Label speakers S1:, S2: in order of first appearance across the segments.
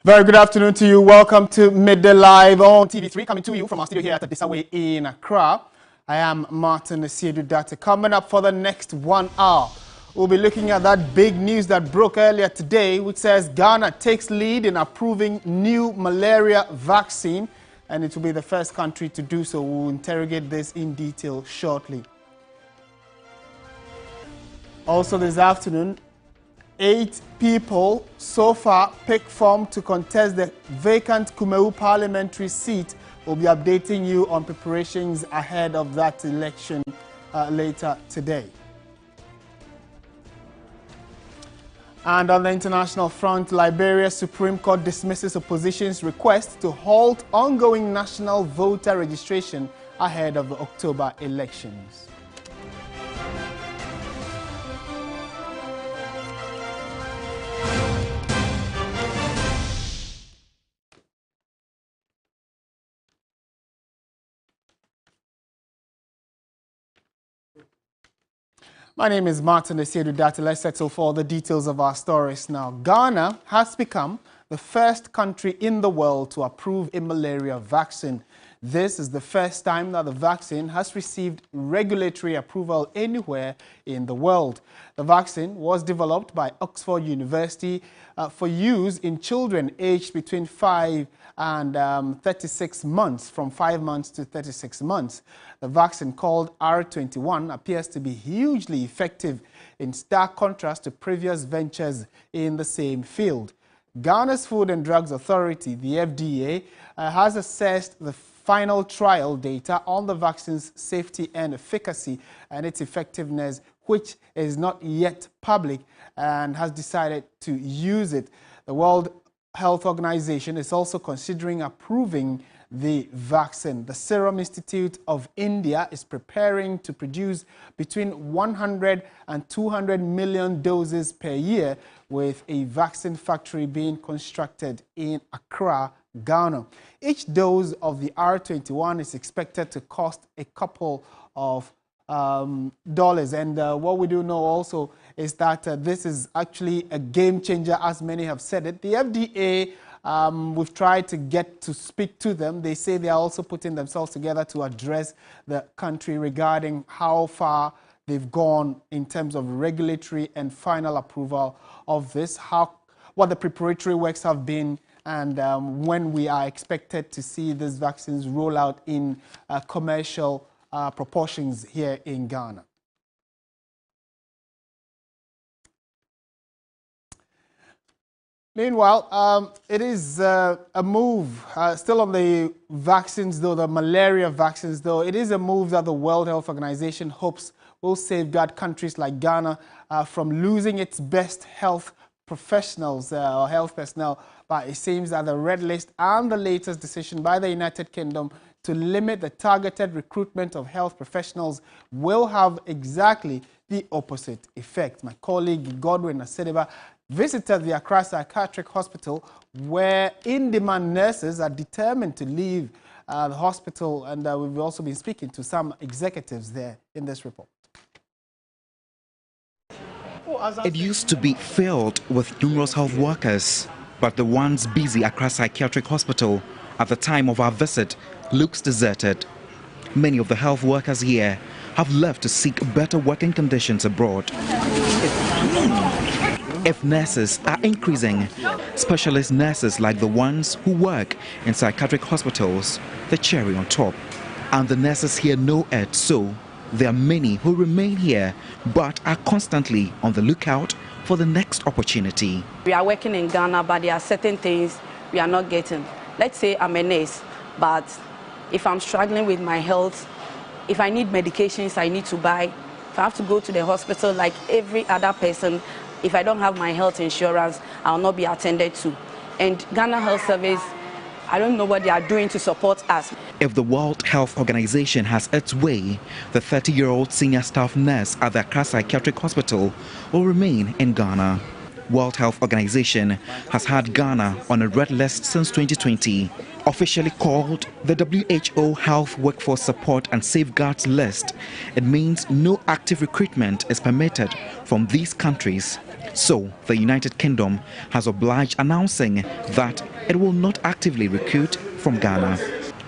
S1: Very good afternoon to you. Welcome to Midday Live on TV3, coming to you from our studio here at Adisawe in Accra. I am Martin Asiedu-Datte. Coming up for the next 1 hour, we'll be looking at that big news that broke earlier today, which says Ghana takes lead in approving new malaria vaccine, and it will be the first country to do so. We'll interrogate this in detail shortly. Also this afternoon, 8 people so far picked form to contest the vacant Kumewu parliamentary seat. We'll be updating you on preparations ahead of that election later today. And on the international front, Liberia's Supreme Court dismisses opposition's request to halt ongoing national voter registration ahead of the October elections. My name is Martin Asiedu-Datte. Let's settle for the details of our stories now. Ghana has become the first country in the world to approve a malaria vaccine. This is the first time that the vaccine has received regulatory approval anywhere in the world. The vaccine was developed by Oxford University for use in children aged between 5 and 36 months, from 5 months to 36 months. The vaccine, called R21, appears to be hugely effective, in stark contrast to previous ventures in the same field. Ghana's Food and Drugs Authority, the FDA, has assessed the final trial data on the vaccine's safety and efficacy and its effectiveness, which is not yet public, and has decided to use it. The World Health Organization is also considering approving the vaccine. The Serum Institute of India is preparing to produce between 100 and 200 million doses per year, with a vaccine factory being constructed in Accra, Ghana. Each dose of the R21 is expected to cost a couple of dollars. And what we do know also is that this is actually a game changer, as many have said it. The FDA, we've tried to get to speak to them. They say they are also putting themselves together to address the country regarding how far they've gone in terms of regulatory and final approval of this, what the preparatory works have been, and when we are expected to see these vaccines roll out in commercial proportions here in Ghana. Meanwhile, it is a move, still on the vaccines though, the malaria vaccines though, it is a move that the World Health Organization hopes will safeguard countries like Ghana from losing its best health professionals or health personnel. But it seems that the red list and the latest decision by the United Kingdom to limit the targeted recruitment of health professionals will have exactly the opposite effect. My colleague Godwin Asedeba visited the Accra Psychiatric Hospital, where in-demand nurses are determined to leave the hospital, and we've also been speaking to some executives there in this report.
S2: It used to be filled with numerous health workers, but the once busy Accra Psychiatric Hospital at the time of our visit looks deserted. Many of the health workers here have left to seek better working conditions abroad. If nurses are increasing, specialist nurses like the ones who work in psychiatric hospitals, the cherry on top. And the nurses here know it, so there are many who remain here but are constantly on the lookout for the next opportunity.
S3: We are working in Ghana, but there are certain things we are not getting. Let's say I'm a nurse, but if I'm struggling with my health, if I need medications I need to buy, if I have to go to the hospital like every other person, if I don't have my health insurance, I'll not be attended to. And Ghana Health Service, I don't know what they are doing to support us.
S2: If the World Health Organization has its way, the 30-year-old senior staff nurse at the Accra Psychiatric Hospital will remain in Ghana. World Health Organization has had Ghana on a red list since 2020. Officially called the WHO Health Workforce Support and Safeguards List, it means no active recruitment is permitted from these countries. So, the United Kingdom has obliged announcing that it will not actively recruit from Ghana.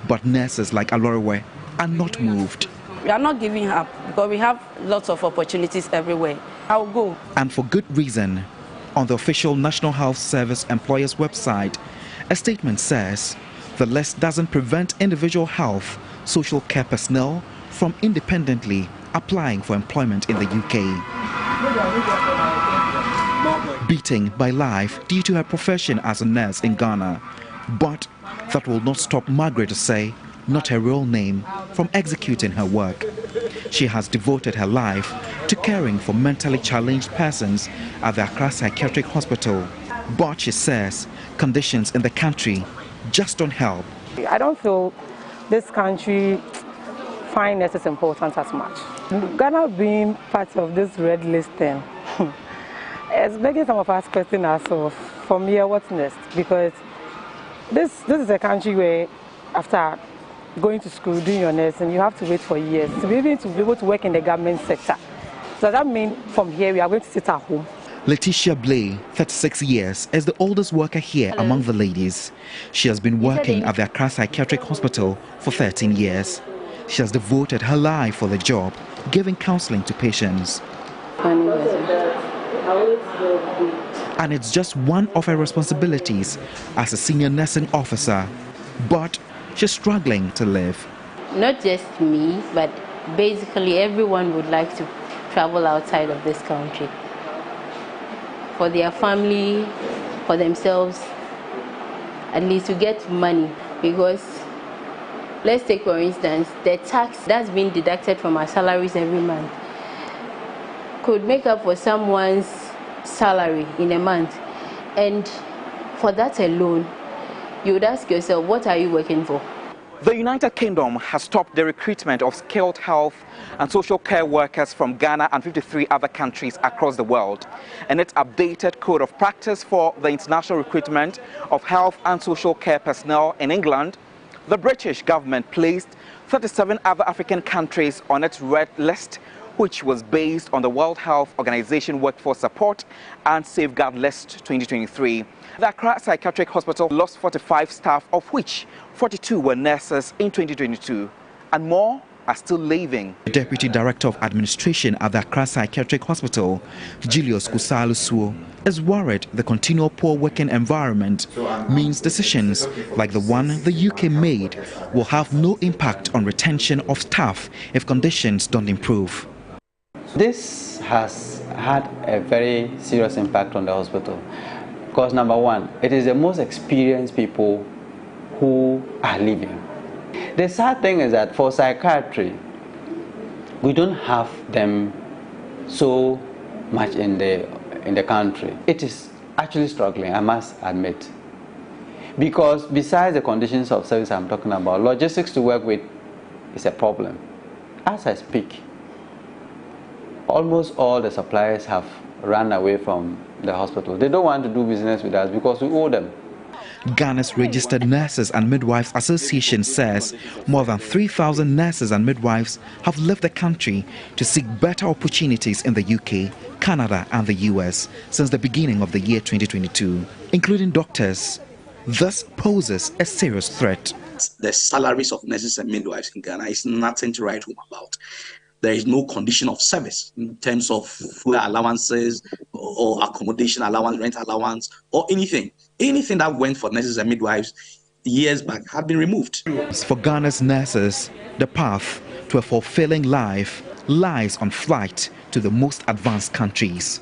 S2: But nurses like Aloriwe are not moved.
S3: We are not giving up because we have lots of opportunities everywhere. I'll go.
S2: And for good reason. On the official National Health Service employers website, a statement says the list doesn't prevent individual health, social care personnel from independently applying for employment in the UK. Beaten by life due to her profession as a nurse in Ghana. But that will not stop Margaret Osei, not her real name, from executing her work. She has devoted her life to caring for mentally challenged persons at the Accra Psychiatric Hospital. But she says conditions in the country just don't help.
S4: I don't feel this country find nurses as important as much. Ghana being part of this red list thing, it's making some of us question ourselves, from here what's next? Because this is a country where after going to school, doing your nursing, you have to wait for years to be able to work in the government sector. So that means from here we are going to sit at home.
S2: Letitia Blay, 36 years, is the oldest worker here among the ladies. She has been working at the Accra Psychiatric Hospital for 13 years. She has devoted her life for the job, giving counseling to patients. And it's just one of her responsibilities as a senior nursing officer. But she's struggling to live.
S5: Not just me, but basically everyone would like to travel outside of this country. For their family, for themselves, at least to get money. Because let's take for instance, the tax that's been deducted from our salaries every month could make up for someone's salary in a month. And for that alone, you would ask yourself, what are you working for?
S2: The United Kingdom has stopped the recruitment of skilled health and social care workers from Ghana and 53 other countries across the world. In its updated code of practice for the international recruitment of health and social care personnel in England, the British government placed 37 other African countries on its red list, which was based on the World Health Organization Workforce Support and Safeguard List 2023. The Accra Psychiatric Hospital lost 45 staff, of which 42 were nurses in 2022, and more are still leaving. The Deputy Director of Administration at the Accra Psychiatric Hospital, Julius Kusalusuo, is worried the continual poor working environment means decisions like the one the UK made will have no impact on retention of staff if conditions don't improve.
S6: This has had a very serious impact on the hospital because, number one, it is the most experienced people who are leaving. The sad thing is that for psychiatry, we don't have them so much in the country. It is actually struggling, I must admit, because besides the conditions of service I'm talking about, logistics to work with is a problem. As I speak, almost all the suppliers have run away from the hospital. They don't want to do business with us because we owe them.
S2: Ghana's Registered Nurses and Midwives Association says more than 3,000 nurses and midwives have left the country to seek better opportunities in the UK, Canada and the US since the beginning of the year 2022, including doctors. This poses a serious threat.
S7: The salaries of nurses and midwives in Ghana is nothing to write home about. There is no condition of service in terms of food allowances or accommodation allowance, rent allowance, or anything. Anything that went for nurses and midwives years back had been removed.
S2: For Ghana's nurses, the path to a fulfilling life lies on flight to the most advanced countries.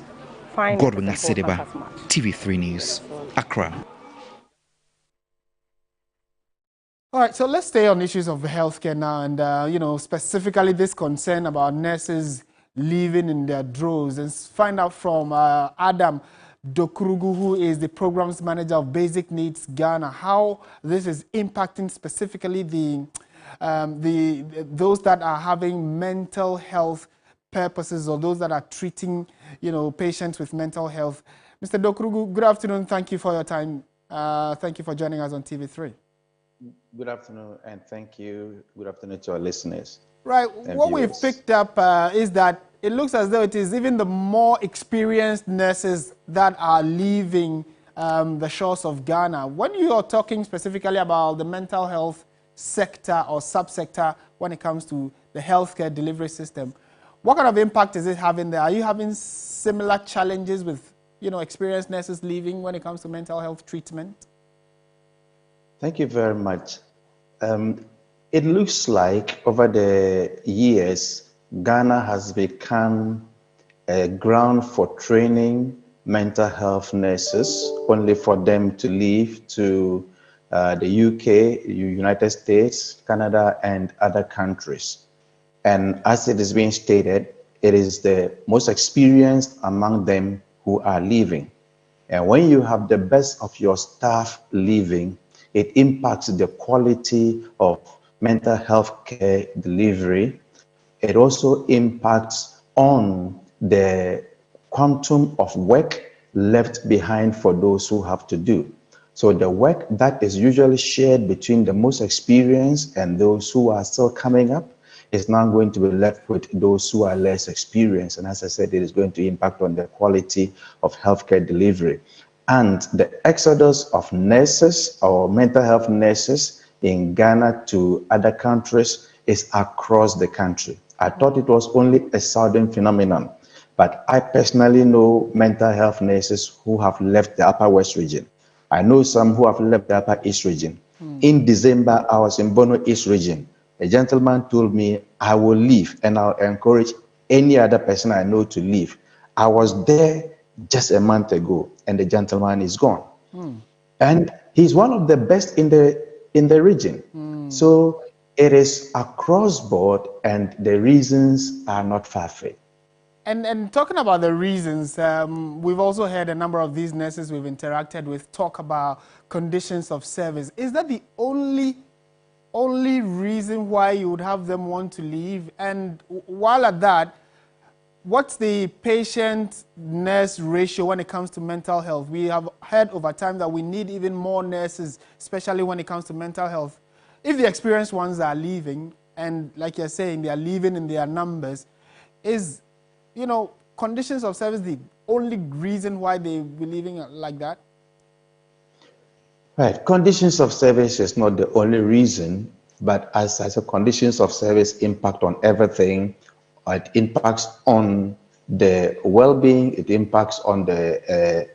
S2: Godwin Asideba, TV3 News, Accra.
S1: All right, so let's stay on issues of healthcare now, and specifically this concern about nurses leaving in their droves, and find out from Adam Dokurugu, who is the programs manager of Basic Needs Ghana, how this is impacting specifically those that are having mental health purposes, or those that are treating patients with mental health. Mr. Dokurugu, good afternoon. Thank you for your time. Thank you for joining us on TV3.
S8: Good afternoon, and thank you. Good afternoon to our listeners.
S1: Right. What we've picked up is that it looks as though it is even the more experienced nurses that are leaving the shores of Ghana. When you are talking specifically about the mental health sector or subsector when it comes to the healthcare delivery system, what kind of impact is it having there? Are you having similar challenges with, experienced nurses leaving when it comes to mental health treatment?
S8: Thank you very much. It looks like over the years, Ghana has become a ground for training mental health nurses, only for them to leave to the UK, United States, Canada, and other countries. And as it is being stated, it is the most experienced among them who are leaving. And when you have the best of your staff leaving, it impacts the quality of mental health care delivery. It also impacts on the quantum of work left behind for those who have to do. So the work that is usually shared between the most experienced and those who are still coming up is now going to be left with those who are less experienced. And as I said, it is going to impact on the quality of healthcare delivery. And the exodus of nurses or mental health nurses in Ghana to other countries is across the country. I thought it was only a southern phenomenon, but I personally know mental health nurses who have left the Upper West region. I know some who have left the Upper East region. In December, I was in Bono East region. A gentleman told me, I will leave and I'll encourage any other person I know to leave. I was there just a month ago and the gentleman is gone. And he's one of the best in the region. So it is across board and the reasons are not far-fetched.
S1: And talking about the reasons, we've also heard a number of these nurses we've interacted with talk about conditions of service. Is that the only reason why you would have them want to leave? And while at that, what's the patient-nurse ratio when it comes to mental health? We have heard over time that we need even more nurses, especially when it comes to mental health. If the experienced ones are leaving, and like you're saying, they are leaving in their numbers, is, conditions of service the only reason why they be leaving like that?
S8: Right. Conditions of service is not the only reason, but as a conditions of service impact on everything, it impacts on the well-being, it impacts on the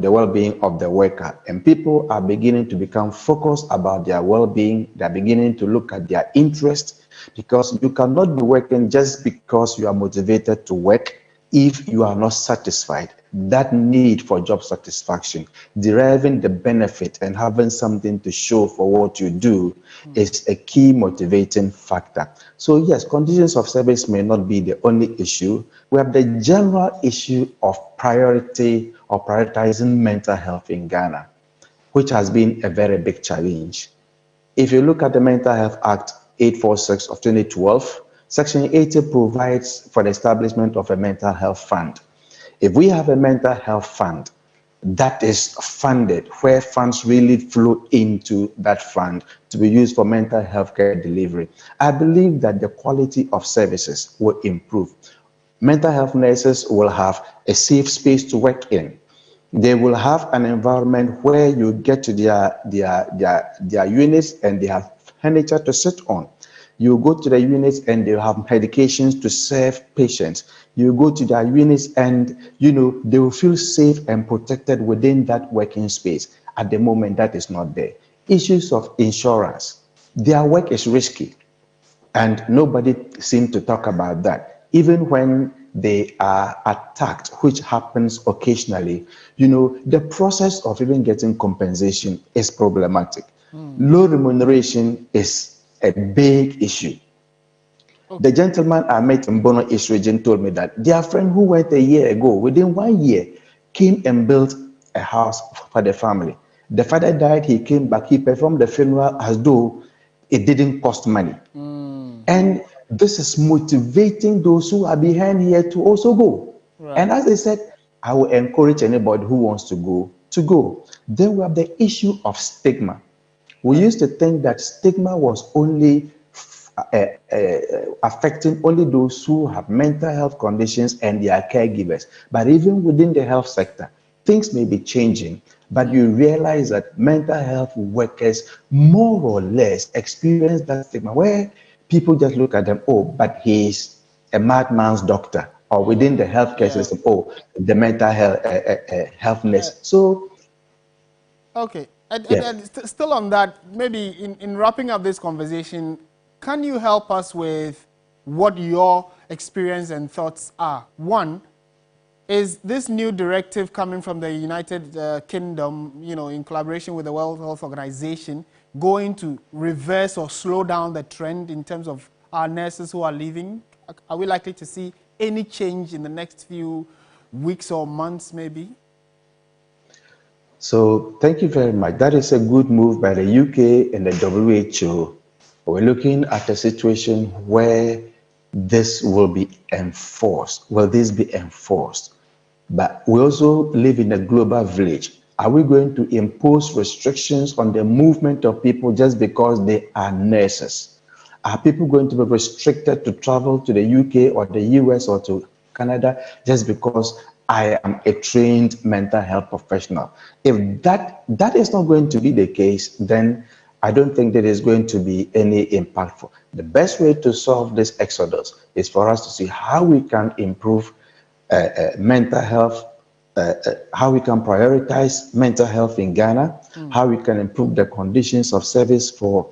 S8: well-being of the worker. And people are beginning to become focused about their well-being. They're beginning to look at their interests, because you cannot be working just because you are motivated to work if you are not satisfied. That need for job satisfaction, deriving the benefit and having something to show for what you do is a key motivating factor. So yes, conditions of service may not be the only issue. We have the general issue of priority or prioritizing mental health in Ghana, which has been a very big challenge. If you look at the Mental Health Act 846 of 2012, Section 80 provides for the establishment of a mental health fund. If we have a mental health fund that is funded, where funds really flow into that fund to be used for mental health care delivery, I believe that the quality of services will improve. Mental health nurses will have a safe space to work in. They will have an environment where you get to their units and they have furniture to sit on. You go to the units and they have medications to serve patients. You go to their units and, they will feel safe and protected within that working space. At the moment, that is not there. Issues of insurance. Their work is risky and nobody seems to talk about that. Even when they are attacked, which happens occasionally, the process of even getting compensation is problematic. Low remuneration is a big issue. The gentleman I met in Bono East region told me that their friend who went a year ago, within 1 year, came and built a house for the family. The father died, he came back, he performed the funeral as though it didn't cost money. And this is motivating those who are behind here to also go. Right. And as I said, I will encourage anybody who wants to go to go. Then we have the issue of stigma. We used to think that stigma was only affecting only those who have mental health conditions and their caregivers. But even within the health sector, things may be changing, but you realize that mental health workers more or less experience that stigma where people just look at them, oh, but he's a madman's doctor, or within the healthcare system, oh, the mental health nurse. So,
S1: okay. And still on that, maybe in wrapping up this conversation, can you help us with what your experience and thoughts are? One, is this new directive coming from the United Kingdom, you know, in collaboration with the World Health Organization, going to reverse or slow down the trend in terms of our nurses who are leaving? Are we likely to see any change in the next few weeks or months, maybe?
S8: So thank you very much. That is a good move by the UK and the WHO. We're looking at a situation where this will be enforced. Will this be enforced? But we also live in a global village. Are we going to impose restrictions on the movement of people just because they are nurses? Are people going to be restricted to travel to the UK or the US or to Canada just because I am a trained mental health professional? If that is not going to be the case, then I don't think there is going to be any impactful. The best way to solve this exodus is for us to see how we can improve mental health, how we can prioritize mental health in Ghana, how we can improve the conditions of service for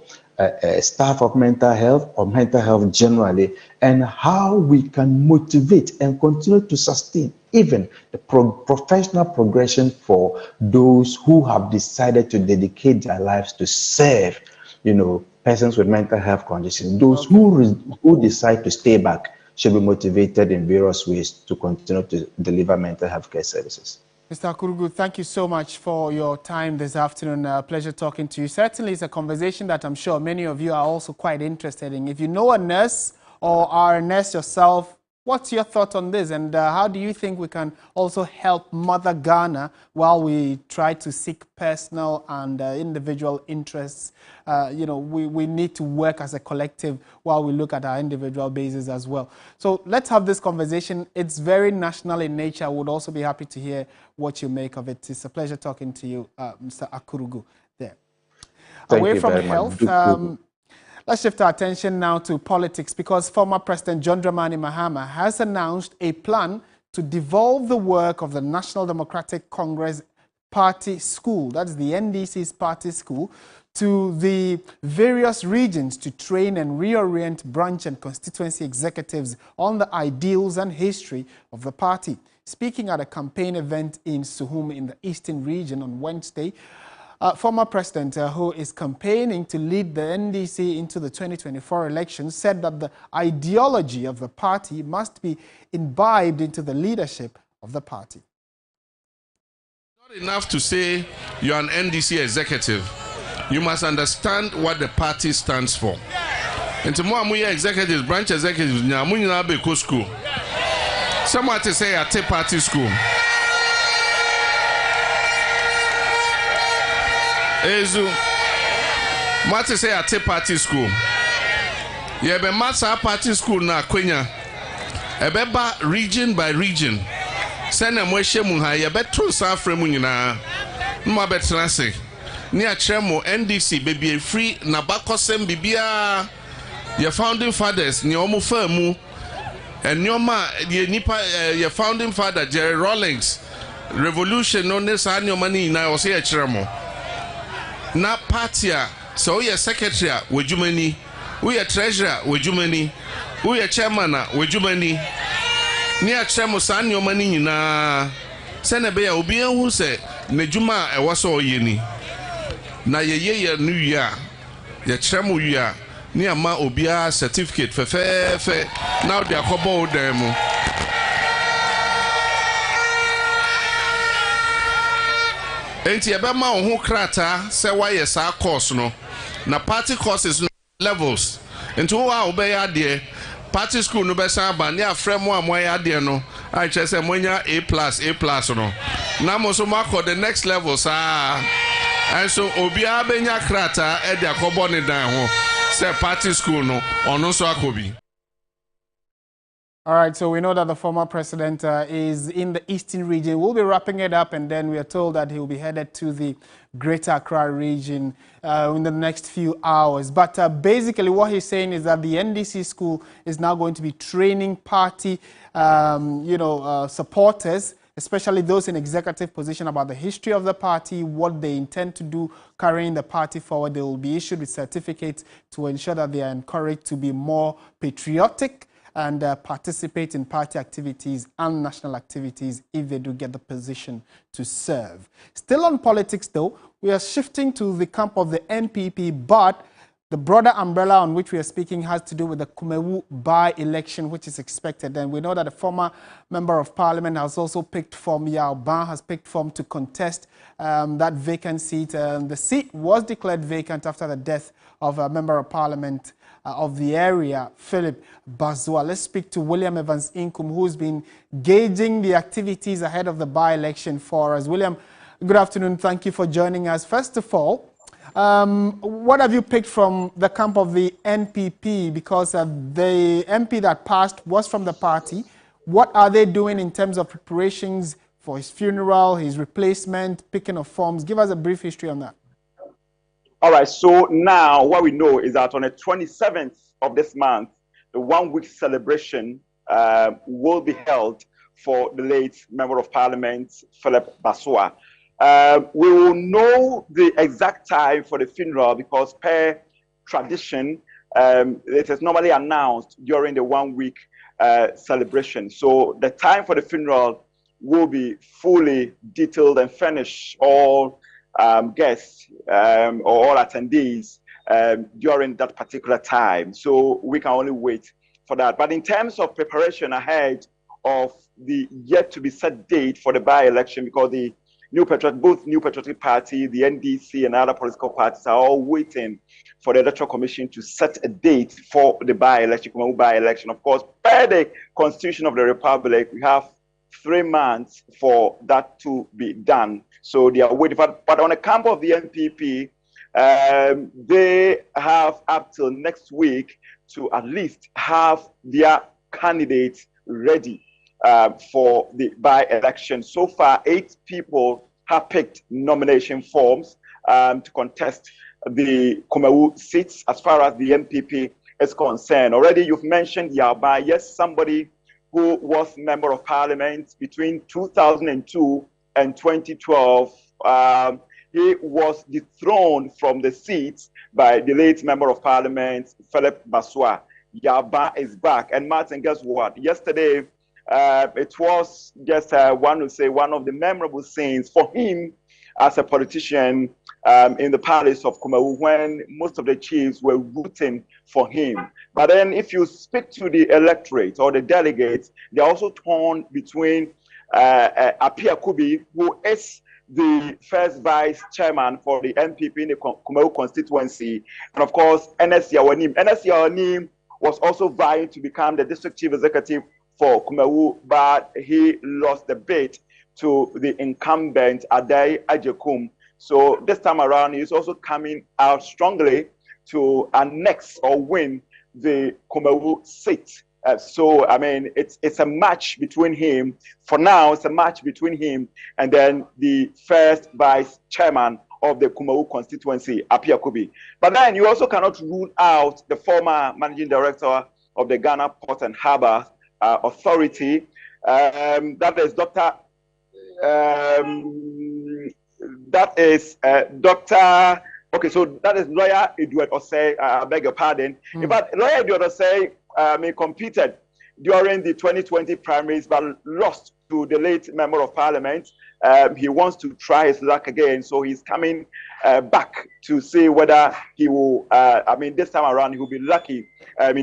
S8: staff of mental health or mental health generally, and how we can motivate and continue to sustain even the professional progression for those who have decided to dedicate their lives to serve, you know, persons with mental health conditions. Those who decide to stay back should be motivated in various ways to continue to deliver mental health care services.
S1: Mr. Akurugu, thank you so much for your time this afternoon. Pleasure talking to you. Certainly, it's a conversation that I'm sure many of you are also quite interested in. If you know a nurse or are a nurse yourself, what's your thought on this? And how do you think we can also help Mother Ghana while we try to seek personal and individual interests? You know, we need to work as a collective while we look at our individual bases as well. So let's have this conversation. It's very national in nature. I would also be happy to hear what you make of it. It's a pleasure talking to you, Mr. Akurugu there. Away from health, let's shift our attention now to politics, because former President John Dramani Mahama has announced a plan to devolve the work of the National Democratic Congress Party School, that's the NDC's party school, to the various regions to train and reorient branch and constituency executives on the ideals and history of the party. Speaking at a campaign event in Suhum in the Eastern region on Wednesday, former president who is campaigning to lead the NDC into the 2024 elections said that the ideology of the party must be imbibed into the leadership of the party.
S9: Not enough to say you're an NDC executive. You must understand what the party stands for. And tomorrow, executives, branch executives, we school. Someone to say at a party school. Ezu, what to say at a party school? You have a master party school na Kenya. Ebeba region by region. Send them where Shemunha, you bet two Safremunina. No better say. Near Tremo, NDC, baby free, Nabakosem Bibia. Your founding fathers, Nyomu Fermu. And Nyoma, your founding father, Jerry Rawlings, revolution, no this annual money now, say a Tremo. Na partia, so we are secretary, with you many, we are treasurer, with you many, we are chairman, with you many. Near Tremo, san your money na Senabea Ubia who said, Nejuma, I was all yeni. Na ye new year, your Tremo year. Near ma obia certificate for fair now they are couple demo. Enti ebema ohu krata say why yes our course no na party courses levels into wa obeya de party school no be san ba ne afrem wa moya de no I just say monya A+ no na mo so mark the next level sa and so obia benya krata e de akobo ne dan ho say party school no ono so akobi.
S1: All right, so we know that the former president is in the eastern region. We'll be wrapping it up, and then we are told that he will be headed to the Greater Accra region in the next few hours. But basically what he's saying is that the NDC school is now going to be training party supporters, especially those in executive position, about the history of the party, what they intend to do carrying the party forward. They will be issued with certificates to ensure that they are encouraged to be more patriotic and participate in party activities and national activities if they do get the position to serve. Still on politics though, we are shifting to the camp of the NPP, but the broader umbrella on which we are speaking has to do with the Kumawu by-election, which is expected. And we know that the former member of parliament has also picked form, Yao Ban has picked form to contest that vacant seat. The seat was declared vacant after the death of a member of parliament of the area, Philip Bazua. Let's speak to William Evans Inkum, who's been gauging the activities ahead of the by-election for us. William, good afternoon. Thank you for joining us. First of all, what have you picked from the camp of the NPP? Because the MP that passed was from the party. What are they doing in terms of preparations for his funeral, his replacement, picking of forms? Give us a brief history on that.
S10: All right, so now what we know is that on the 27th of this month, the 1 week celebration will be held for the late Member of Parliament, Philip Bazua. We will know the exact time for the funeral because per tradition, it is normally announced during the 1 week celebration. So the time for the funeral will be fully detailed and furnished all guests or all attendees during that particular time. So we can only wait for that. But in terms of preparation ahead of the yet to be set date for the by-election, because the both New Patriotic Party, the NDC, and other political parties are all waiting for the Electoral Commission to set a date for the by-election, by-election. Of course, per the Constitution of the Republic, we have 3 months for that to be done. So they are waiting for, but on the camp of the NPP, they have up till next week to at least have their candidates ready for the by-election. So far, 8 people have picked nomination forms to contest the Kumawu seats as far as the NPP is concerned. Already you've mentioned Yao Ban, yes, somebody who was Member of Parliament between 2002 and 2012. He was dethroned from the seat by the late Member of Parliament, Philip Bazua. Yao Ban is back. And Martin, guess what? Yesterday, it was just one would say one of the memorable scenes for him as a politician in the palace of Kumawu when most of the chiefs were rooting for him. But then if you speak to the electorate or the delegates, they're also torn between Apia Kubi, who is the first vice chairman for the NPP in the Kumawu constituency, and of course, Ernest Yawanim. Ernest Yawanim was also vying to become the district chief executive for Kumawu, but he lost the bid to the incumbent Adai Ajekum. So this time around, he's also coming out strongly to annex or win the Kumawu seat. So, I mean, it's a match between him. For now, it's a match between him and then the first vice chairman of the Kumawu constituency, Apia Kubi. But then you also cannot rule out the former managing director of the Ghana Port and Harbour Authority. That is Dr. Okay, so that is lawyer Edward Osei. I beg your pardon. In fact, lawyer Edward Osei competed during the 2020 primaries, but lost to the late Member of Parliament. He wants to try his luck again, so he's coming back to see whether he will. This time around, he will be lucky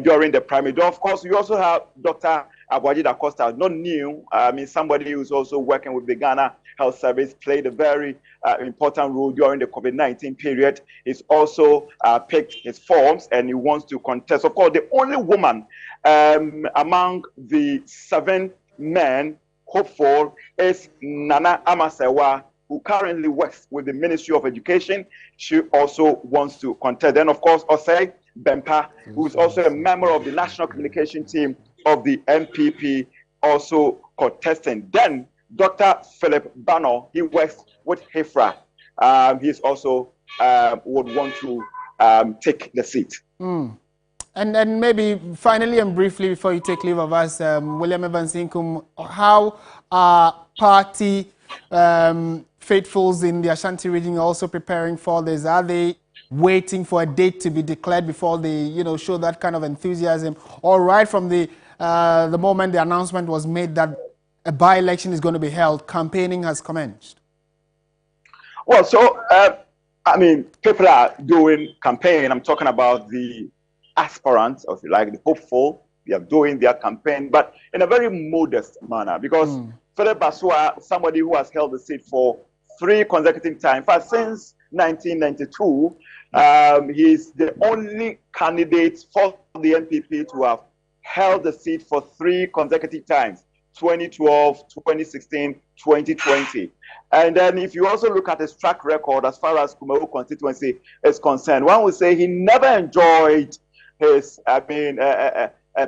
S10: during the primary. Though, of course, we also have Dr. Aboagye Da Costa, not new. Somebody who's also working with the Ghana Health Service, played a very important role during the COVID-19 period. He's also picked his forms and he wants to contest. Of course, the only woman among the 7 men hopeful is Nana Amasewa, who currently works with the Ministry of Education. She also wants to contest. Then, of course, Osei, Bempa, who is also a member of the national communication team of the MPP, also contesting. Then Dr. Philip Bano, he works with HIFRA. He's also would want to take the seat.
S1: And then maybe finally and briefly before you take leave of us, William Evans Inkum, how are party faithfuls in the Ashanti region also preparing for this? Are they waiting for a date to be declared before they, show that kind of enthusiasm? Or right from the moment the announcement was made that a by-election is going to be held, campaigning has commenced?
S10: Well, so, people are doing campaign. I'm talking about the aspirants, or if you like, the hopeful. They are doing their campaign, but in a very modest manner, because Philip Basua, somebody who has held the seat for 3 consecutive times, in fact, since 1992, he's the only candidate for the NPP to have held the seat for 3 consecutive times, 2012, 2016, 2020. And then if you also look at his track record as far as Kumawu constituency is concerned, one would say he never enjoyed his,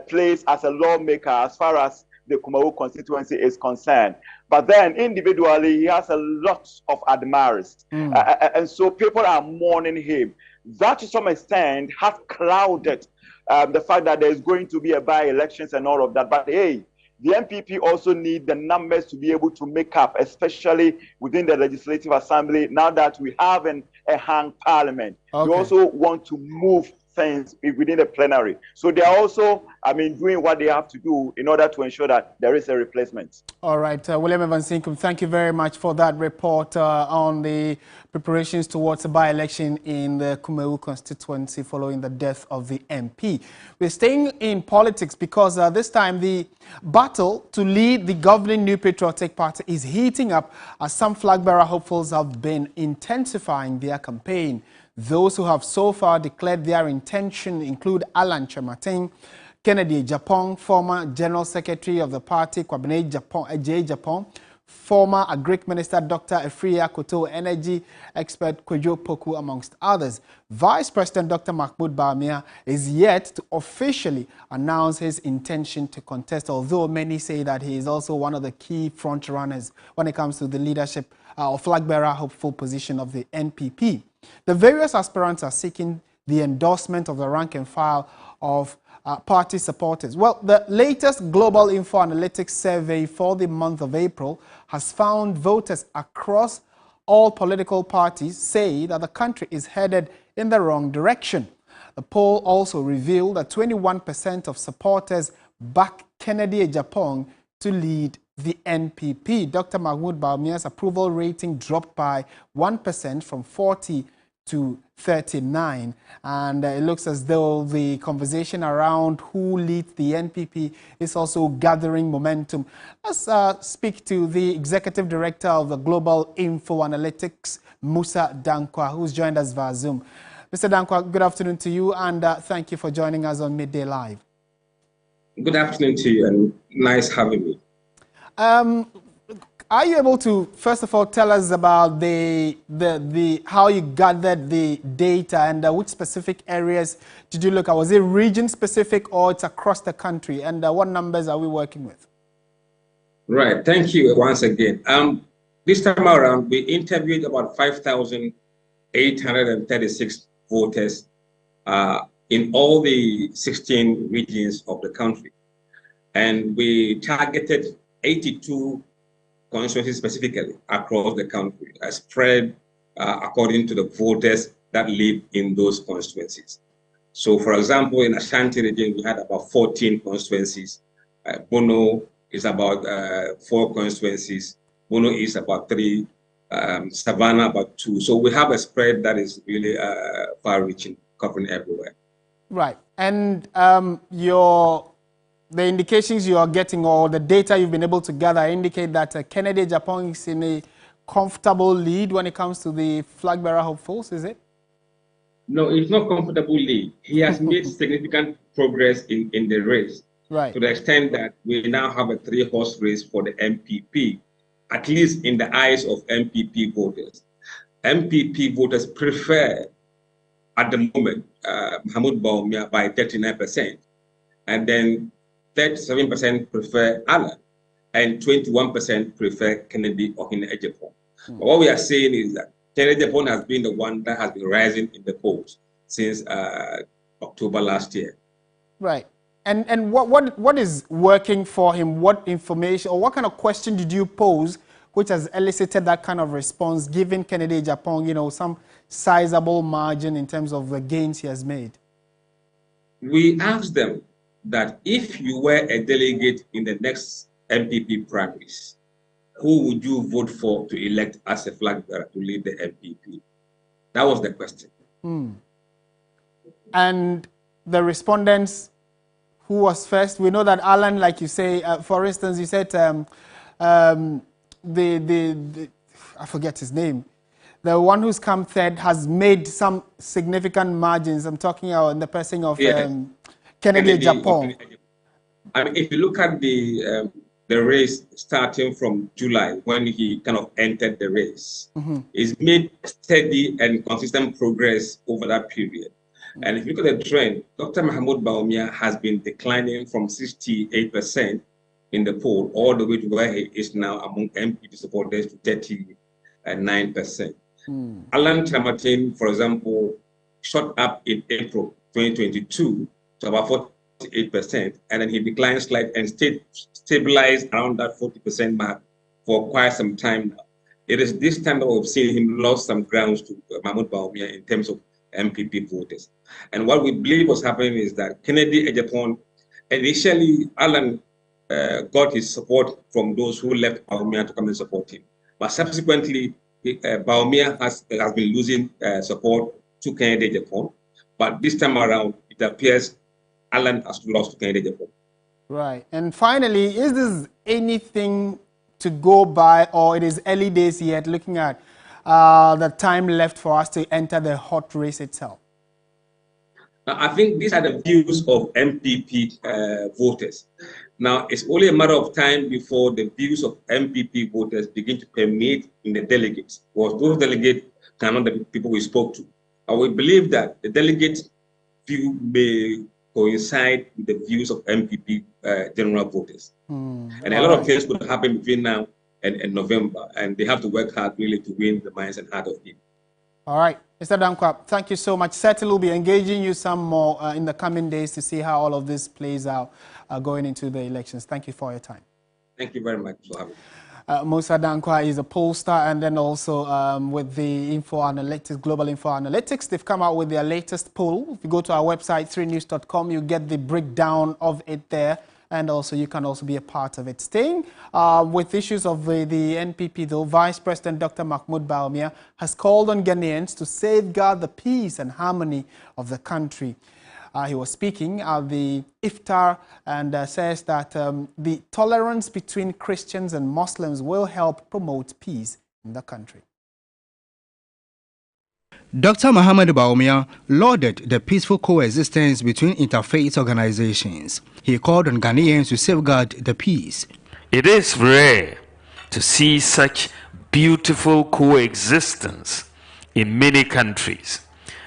S10: place as a lawmaker as far as the Kumawu constituency is concerned. But then individually, he has a lot of admirers. And so people are mourning him. That to some extent has clouded the fact that there's going to be a by-elections and all of that. But hey, the MPP also need the numbers to be able to make up, especially within the Legislative Assembly, now that we have a hung parliament. Okay. We also want to move things within the plenary. So they are also, doing what they have to do in order to ensure that there is a replacement. All right,
S1: William Evans Inkum, thank you very much for that report on the preparations towards a by-election in the Kumawu constituency following the death of the MP. We're staying in politics because this time the battle to lead the governing New Patriotic Party is heating up as some flag-bearer hopefuls have been intensifying their campaign. Those who have so far declared their intention include Alan Kyerematen, Kennedy Agyapong, former General Secretary of the party, Kwabena Agyapong, former Agric Minister Dr. Afriyie Akoto, energy expert Kwadwo Poku, amongst others. Vice President Dr. Mahmoud Bawumia is yet to officially announce his intention to contest, although many say that he is also one of the key front-runners when it comes to the leadership or flag-bearer hopeful position of the NPP. The various aspirants are seeking the endorsement of the rank and file of party supporters. Well, the latest Global Info Analytics survey for the month of April has found voters across all political parties say that the country is headed in the wrong direction. The poll also revealed that 21% of supporters back Kennedy Agyapong to lead the NPP. Dr. Mahmoud Bawumia's approval rating dropped by 1% from 40 to 39, and it looks as though the conversation around who leads the NPP is also gathering momentum. Let's speak to the Executive Director of the Global Info Analytics, Musa Dankwa, who's joined us via Zoom. Mr. Dankwa, good afternoon to you, and thank you for joining us on Midday Live.
S11: Good afternoon to you, and nice having me.
S1: Are you able to, first of all, tell us about how you gathered the data and which specific areas did you look at? Was it region-specific or it's across the country? And what numbers are we working with?
S11: Right. Thank you once again. This time around, we interviewed about 5,836 voters in all the 16 regions of the country. And we targeted 82 constituencies specifically across the country, spread according to the voters that live in those constituencies. So, for example, in Ashanti region, we had about 14 constituencies. Bono is about 4 constituencies. Bono is about 3. Savannah about 2. So we have a spread that is really far-reaching, covering everywhere.
S1: Right. And the indications you are getting or the data you've been able to gather indicate that Kennedy Agyapong is in a comfortable lead when it comes to the flag-bearer hopefuls, is it?
S11: No, it's not comfortable lead. He has made significant progress in the race.
S1: Right.
S11: To the extent that we now have a 3-horse race for the MPP, at least in the eyes of MPP voters. MPP voters prefer at the moment Mahmoud Bawumia by 39%, and then 37% prefer Alan, and 21% prefer Kennedy Ohene-Ejeapong. But what we are saying is that Kennedy Ejeapong has been the one that has been rising in the polls since October last year.
S1: Right. And what is working for him? What information or what kind of question did you pose which has elicited that kind of response, given Kennedy Ejeapong, you know, some sizable margin in terms of the gains he has made?
S11: We asked them that if you were a delegate in the next MPP primaries, who would you vote for to elect as a flag bearer to lead the MPP? That was the question.
S1: And the respondents, who was first? We know that Alan, like you say, for instance, you said I forget his name. The one who's come third has made some significant margins. I'm talking about the person of Kennedy Ejeapong.
S11: I mean, if you look at the race starting from July, when he kind of entered the race, it's made steady and consistent progress over that period. And if you look at the trend, Dr. Mahmoud Bawumia has been declining from 68% in the poll all the way to where he is now among MPP supporters to 39%. Alan Kyerematen, for example, shot up in April 2022 to about 48%, and then he declined slightly and stabilized around that 40% mark for quite some time now. It is this time that we've seen him lost some grounds to Mahmoud Bawumia in terms of MPP voters. And what we believe was happening is that Kennedy Ejeapong, initially Alan got his support from those who left Bawumia to come and support him. But subsequently, Bawumia has been losing support to Kennedy Ejeapong. But this time around, it appears Alan has lost to Kennedy Ejeapong.
S1: Right. And finally, is this anything to go by, or it is early days yet, looking at the time left for us to enter the hot race itself?
S11: I think these are the views of MPP voters. Now, it's only a matter of time before the views of MPP voters begin to permeate in the delegates, because those delegates are not the people we spoke to. And we believe that the delegates' view may coincide with the views of MPP general voters. And a lot of things could happen between now and November, and they have to work hard really to win the minds and heart of people.
S1: All right, Mr. Danquah, thank you so much. Certainly we'll be engaging you some more in the coming days to see how all of this plays out going into the elections. Thank you for your time.
S11: Thank you very much for having me.
S1: Musa Danquah is a pollster, and then also with the Info Analytics, Global Info Analytics. They've come out with their latest poll. If you go to our website, 3news.com, you get the breakdown of it there. And also, you can also be a part of it. Staying with issues of the NPP, though, Vice President Dr. Mahmoud Bawumia has called on Ghanaians to safeguard the peace and harmony of the country. He was speaking at the Iftar and says that the tolerance between Christians and Muslims will help promote peace in the country.
S12: Dr. Mahmoud Bawumia lauded the peaceful coexistence between interfaith organizations. He called on Ghanaians to safeguard the peace.
S13: It is rare to see such beautiful coexistence in many countries,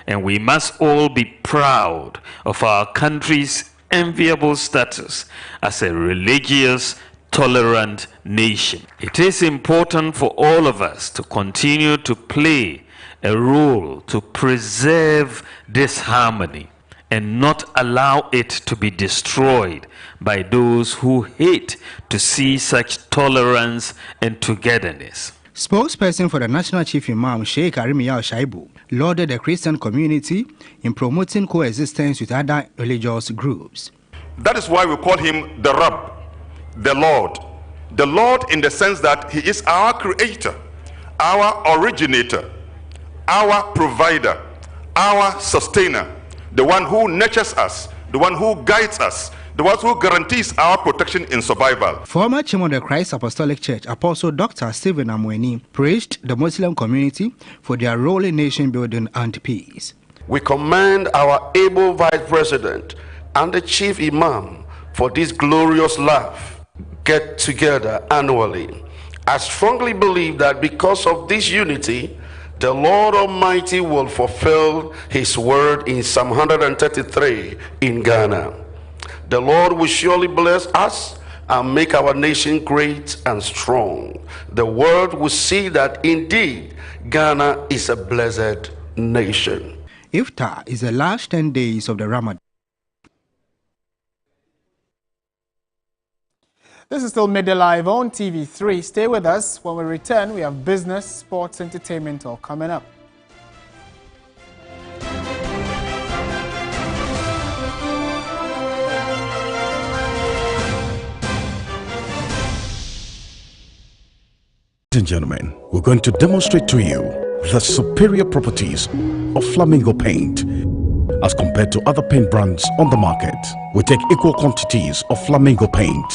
S13: and we must all be proud of our country's enviable status as a religious, tolerant nation. It is important for all of us to continue to play a role to preserve this harmony and not allow it to be destroyed by those who hate to see such tolerance and togetherness.
S12: Spokesperson for the National Chief Imam, Sheikh Arimiya Shaibu, lauded the Christian community in promoting coexistence with other religious groups.
S14: That is why we call him the Rabb, the Lord. The Lord in the sense that he is our creator, our originator, our provider, our sustainer, the one who nurtures us, the one who guides us, the one who guarantees our protection in survival.
S12: Former Chairman of the Christ Apostolic Church, Apostle Dr. Stephen Amweni, praised the Muslim community for their role in nation building and peace.
S15: We commend our able Vice President and the Chief Imam for this glorious laugh get together annually. I strongly believe that because of this unity, The Lord Almighty will fulfill his word in Psalm 133 in Ghana. The Lord will surely bless us and make our nation great and strong. The world will see that indeed Ghana is a blessed nation.
S12: Iftar is the last 10 days of the Ramadan.
S1: This is still Midday Live on TV3. Stay with us. When we return, we have business, sports, entertainment all coming up.
S16: Ladies and gentlemen, we're going to demonstrate to you the superior properties of Flamingo paint as compared to other paint brands on the market. We take equal quantities of Flamingo paint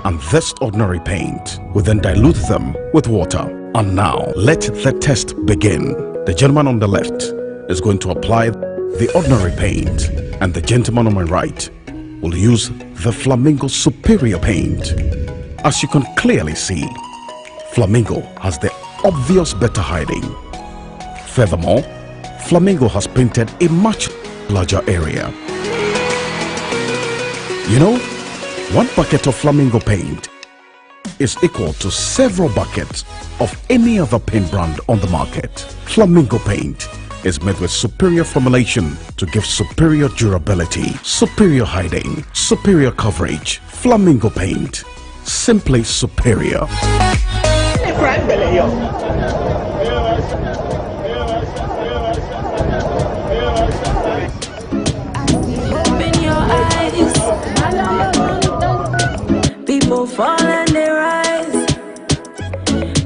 S16: and this ordinary paint. We then dilute them with water. And now, let the test begin. The gentleman on the left is going to apply the ordinary paint, and the gentleman on my right will use the Flamingo superior paint. As you can clearly see, Flamingo has the obvious better hiding. Furthermore, Flamingo has painted a much larger area. You know, 1 bucket of Flamingo paint is equal to several buckets of any other paint brand on the market. Flamingo paint is made with superior formulation to give superior durability, superior hiding, superior coverage. Flamingo paint, simply superior.
S17: People fall and they rise.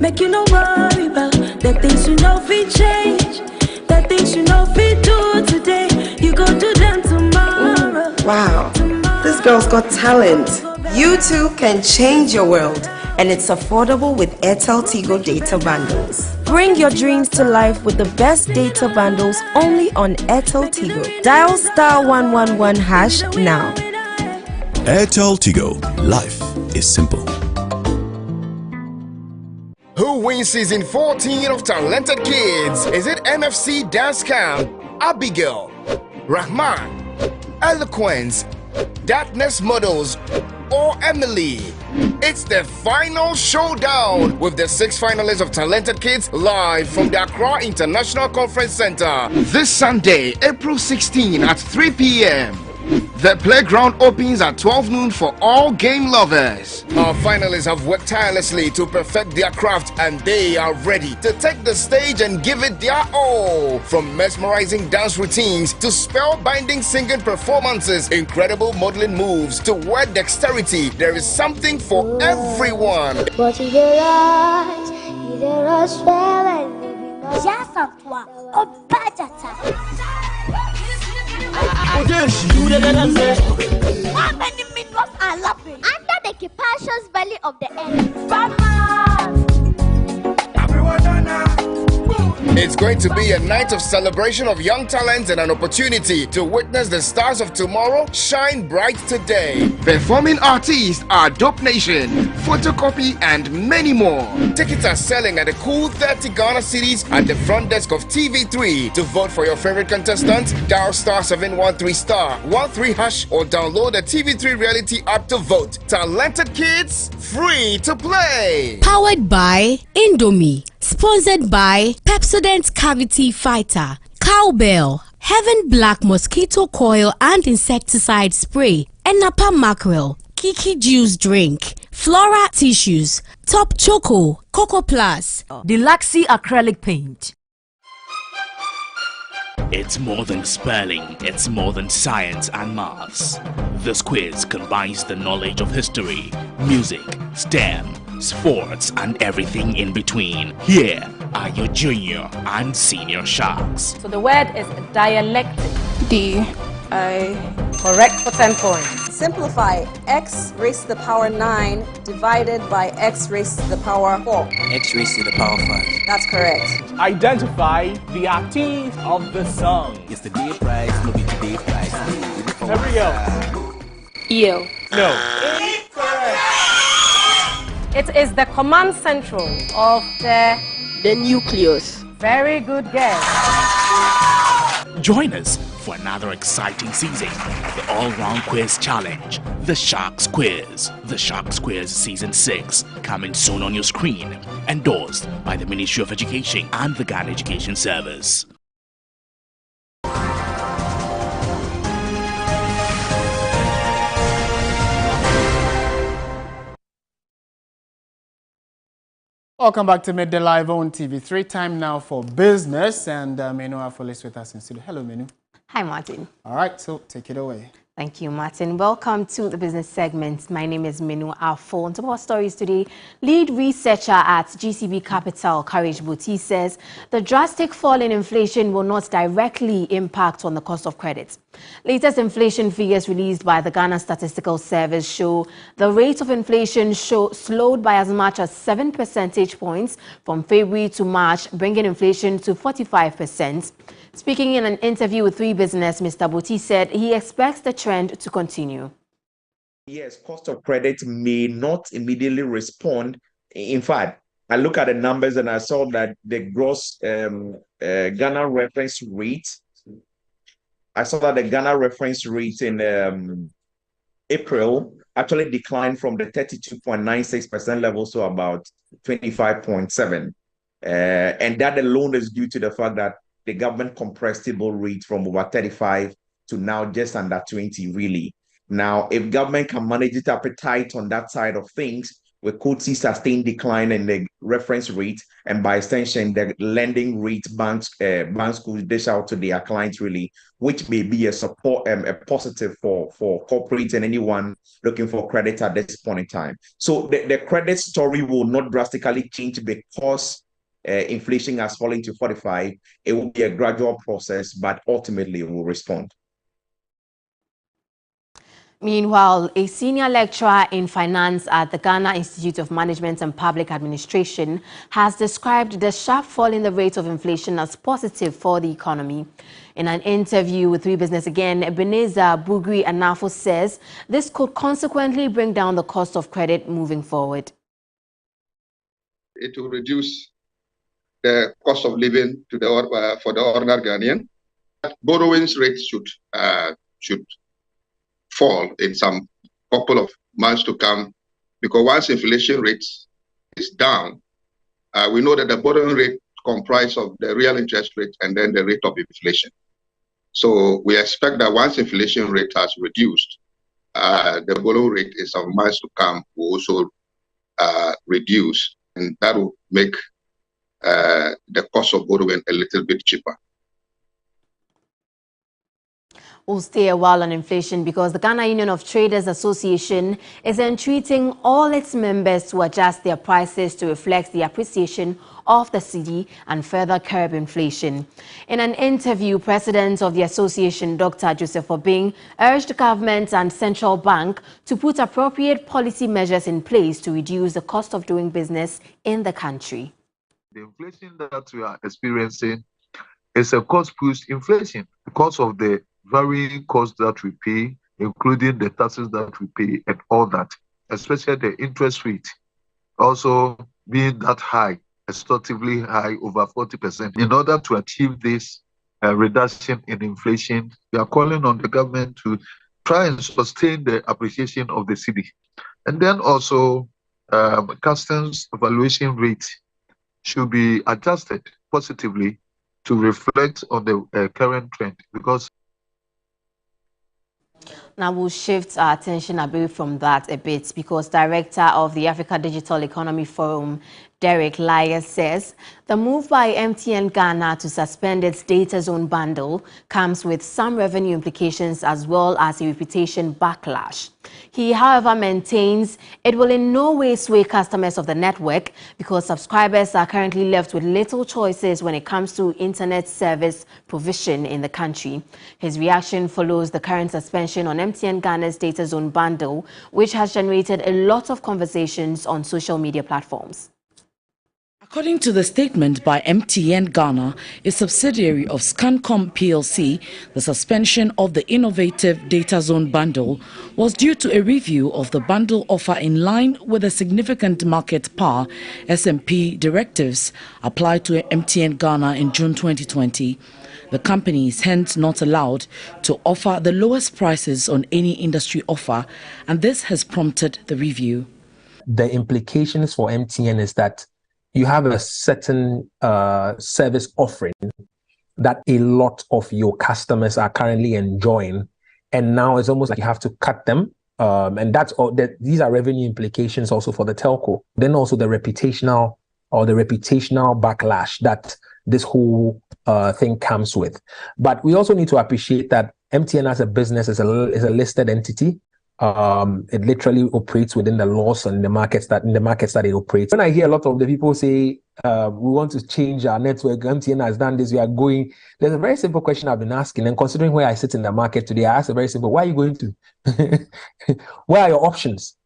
S17: Make you no worry about the things you know we change. The things you know we do today, you go do them tomorrow.
S18: Wow, this girl's got talent. You too can change your world, and it's affordable with Airtel Tigo data bundles. Bring your dreams to life with the best data bundles only on Airtel Tigo. Dial *111# now.
S19: Airtel Tigo. Life is simple.
S20: Who wins season 14 of Talented Kids? Is it MFC Dance Camp, Abigail, Rahman, Eloquence, Darkness Models, or Emily? It's the final showdown with the 6 finalists of Talented Kids live from the Accra International Conference Center this Sunday, April 16 at 3 p.m. The playground opens at 12 noon for all game lovers. Our finalists have worked tirelessly to perfect their craft, and they are ready to take the stage and give it their all. From mesmerizing dance routines to spellbinding singing performances, incredible modeling moves to word dexterity, there is something for everyone.
S17: How many minerals are laughing under the capacious belly of the earth?
S20: It's going to be a night of celebration of young talents and an opportunity to witness the stars of tomorrow shine bright today. Performing artists are Dope Nation, Photocopy, and many more. Tickets are selling at a cool 30 Ghana cedis at the front desk of TV3. To vote for your favorite contestant, dial *713*13# or download the TV3 Reality app to vote. Talented Kids, free to play.
S21: Powered by Indomie. Sponsored by Pepsodent Cavity Fighter, Cowbell, Heaven Black Mosquito Coil and Insecticide Spray, Enapa Mackerel, Kiki Juice Drink, Flora Tissues, Top Choco, Coco Plus,
S22: Deluxy Acrylic Paint.
S23: It's more than spelling, it's more than science and maths. This quiz combines the knowledge of history, music, STEM, sports, and everything in between. Here are your junior and senior sharks.
S24: So the word is dialectic. Correct for 10 points.
S25: Simplify x raised to the power 9 divided by x raised to the power 4.
S26: X raised to the power 5.
S25: That's correct.
S27: Identify the artiste of the song.
S26: It's the day prize, no be today prize.
S27: Here we go.
S24: EO.
S27: No.
S24: It is the command central of the
S25: nucleus.
S24: Very good guess.
S23: Join us for another exciting season, the all-round quiz challenge, the Sharks Quiz. The Sharks Quiz Season 6, coming soon on your screen, endorsed by the Ministry of Education and the Ghana Education Service.
S1: Welcome back to Midday Live on TV3. Time now for business, and Menu Afol is with us in studio. Hello, Menu.
S2: Hi, Martin.
S1: All right, so take it away.
S2: Thank you, Martin. Welcome to the business segment. My name is Menu Afol. On top of our stories today, lead researcher at GCB Capital, Courage Boti, says the drastic fall in inflation will not directly impact on the cost of credit. Latest inflation figures released by the Ghana Statistical Service show the rate of inflation slowed by as much as 7 percentage points from February to March, bringing inflation to 45%. Speaking in an interview with 3 Business, Mr. Boti said he expects the trend to continue.
S3: Yes, cost of credit may not immediately respond. In fact, I look at the numbers and I saw that the gross Ghana reference rate, in April actually declined from the 32.96% levels to about 25.7%. And that alone is due to the fact that the government compressed stable rate from over 35 to now just under 20, really. Now, if government can manage its appetite on that side of things, we could see sustained decline in the reference rate, and by extension, the lending rate banks could dish out to their clients, really, which may be a support, a positive for corporates and anyone looking for credit at this point in time. So the credit story will not drastically change because inflation has fallen to 45. It will be a gradual process, but ultimately it will respond.
S2: Meanwhile, a senior lecturer in finance at the Ghana Institute of Management and Public Administration has described the sharp fall in the rate of inflation as positive for the economy. In an interview with 3 Business again, Ebenezer Bugri Anafo says this could consequently bring down the cost of credit moving forward.
S4: It will reduce the cost of living to for the ordinary Ghanaian. Borrowings rates should fall in some couple of months to come, because once inflation rate is down, we know that the borrowing rate comprises of the real interest rate and then the rate of inflation. So we expect that once inflation rate has reduced, the borrowing rate in some months to come will also reduce, and that will make the cost of borrowing a little bit cheaper.
S2: We'll stay a while on inflation because the Ghana Union of Traders Association is entreating all its members to adjust their prices to reflect the appreciation of the cedi and further curb inflation. In an interview, President of the association, Dr. Joseph Obing, urged government and central bank to put appropriate policy measures in place to reduce the cost of doing business in the country.
S5: The inflation that we are experiencing is a cost-push inflation because of the varying costs that we pay, including the taxes that we pay and all that, especially the interest rate also being that high, exorbitantly high, over 40%. In order to achieve this reduction in inflation, we are calling on the government to try and sustain the appreciation of the cedi. And then also customs valuation rate should be adjusted positively to reflect on the current trend, because
S2: now we'll shift our attention away from that a bit because Director of the Africa Digital Economy Forum, Derek Lyers, says the move by MTN Ghana to suspend its data zone bundle comes with some revenue implications as well as a reputation backlash. He, however, maintains it will in no way sway customers of the network because subscribers are currently left with little choices when it comes to internet service provision in the country. His reaction follows the current suspension on MTN Ghana's data zone bundle, which has generated a lot of conversations on social media platforms.
S6: According to the statement by MTN Ghana, a subsidiary of Scancom PLC, the suspension of the innovative Data Zone bundle was due to a review of the bundle offer in line with the significant market power SMP directives applied to MTN Ghana in June 2020. The company is hence not allowed to offer the lowest prices on any industry offer, and this has prompted the review.
S7: The implications for MTN is that you have a certain service offering that a lot of your customers are currently enjoying, and now it's almost like you have to cut them. And that's all. These are revenue implications also for the telco. Then also the reputational backlash that this whole thing comes with. But we also need to appreciate that MTN as a business is a listed entity. It literally operates within the laws and the markets that it operates. When I hear a lot of the people say we want to change our network, MTN has done this, we are going. There's a very simple question I've been asking, and considering where I sit in the market today, I ask a very simple: where are you going to? Where are your options?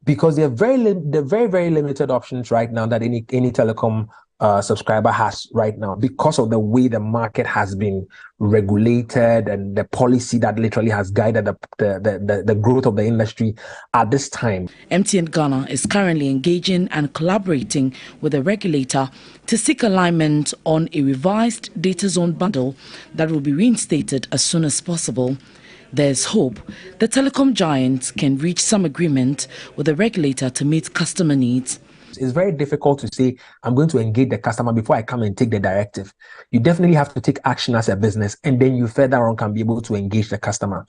S7: Because they're very limited options right now that any telecom subscriber has right now, because of the way the market has been regulated and the policy that literally has guided the growth of the industry at this time.
S6: MTN Ghana is currently engaging and collaborating with the regulator to seek alignment on a revised Data Zone bundle that will be reinstated as soon as possible. There's hope the telecom giants can reach some agreement with the regulator to meet customer needs.
S7: It's very difficult to say, I'm going to engage the customer before I come and take the directive. You definitely have to take action as a business, and then you further on can be able to engage the customer.